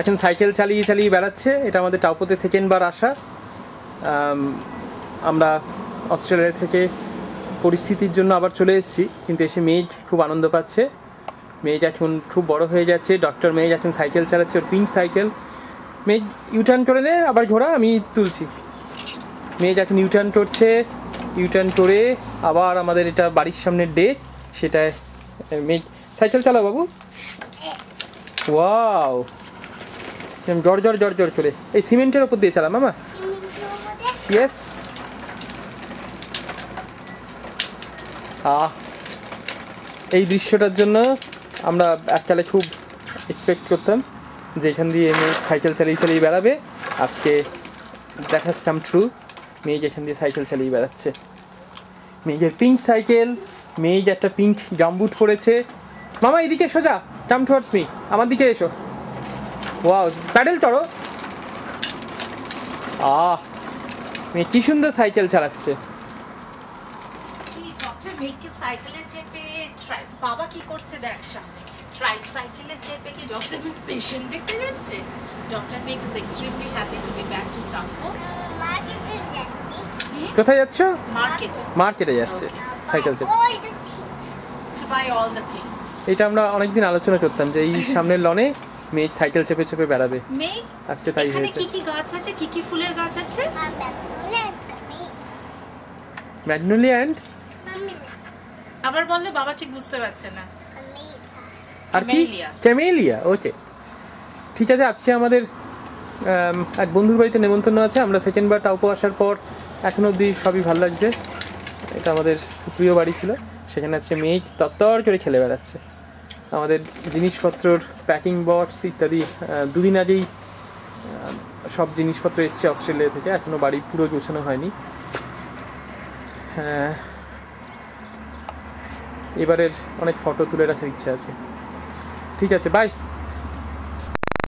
এখন সাইকেল চালিয়ে চালিয়ে বেড়াচ্ছে। এটা আমাদের টাউপোতে সেকেন্ডবার আসা। আমরা অস্ট্রেলিয়া থেকে পরিস্থিতির জন্য আবার চলে এসেছি, কিন্তু এসে মেঘ খুব আনন্দ পাচ্ছে। মেঘ এখন খুব বড় হয়ে যাচ্ছে। ডক্টর মেঘ এখন সাইকেল চালাচ্ছে, ওর পিঙ্ক সাইকেল। মেঘ ইউটার্ন করে নে, আবার ঘোরা, আমি তুলছি। মেঘ এখন ইউটার্ন করছে, ইউটার্ন করে আবার আমাদের এটা বাড়ির সামনের ডেক, সেটায় মেঘ সাইকেল চালাও বাবু। ওয়াও, জর জর জর জর করে এই সিমেন্টের ওপর দিয়ে চালা মামা। ইয়েস। এই দৃশ্যটার জন্য আমরা এককালে খুব এক্সপেক্ট করতাম যে এখান দিয়ে মেঘ সাইকেল চালিয়ে চালিয়ে বেড়াবে। আজকে দ্যাট হ্যাজ কাম ট্রু। মেঘ এখান দিয়ে সাইকেল চালিয়ে বেড়াচ্ছে। মেঘের পিঙ্ক সাইকেল, মেঘ একটা পিঙ্ক গামবুট পরেছে। মামা এদিকে সোজা, কাম টুয়ার্ডস মি, আমার দিকে এসো। ওয়াও, প্যাডেল করো। মেঘ কি সুন্দর সাইকেল চালাচ্ছে। মেঘকে সাইকেলে চেপে বাবা কি করছে দেখ সামনে, ট্রাইসাইকেলে চেপে কি ডক্টর মেঘ পেশেন্ট দেখতে যাচ্ছে। Doctor Megh is extremely happy to be back to Taupo. কোথায় যাচ্ছ? মার্কেটে। মার্কেটে যাচ্ছে সাইকেল চেপে। To buy all the things. এটা আমরা অনেকদিন আলোচনা করতাম যে এই সামনের লনে মেঘ সাইকেল চেপে চেপে বেড়াবে। মেঘ আজকে তাই এখানে হয়েছে। কি কি গাছ আছে, কি কি ফুলের গাছ আছে? ম্যাগনোলিয়া অ্যান্ড আবার বললে বাবা ঠিক বুঝতে পারছে না। আর কি? ক্যামেলিয়া। ওকে, ঠিক আছে। আজকে আমাদের এক বন্ধুর বাড়িতে নেমন্তন্ন আছে। আমরা সেকেন্ডবার টাউপো আসার পর এখনো অবধি সবই ভালো লাগছে। এটা আমাদের খুব প্রিয় বাড়ি ছিল। সেখানে আজকে মেঘ তত্তর করে খেলে বেড়াচ্ছে। আমাদের জিনিসপত্রর প্যাকিং বক্স ইত্যাদি দুদিন আগেই সব জিনিসপত্র এসছে অস্ট্রেলিয়া থেকে। এখনও বাড়ি পুরো গোছানো হয়নি। হ্যাঁ, এবারের অনেক ফটো তুলে রাখার ইচ্ছা আছে। ঠিক আছে, বাই।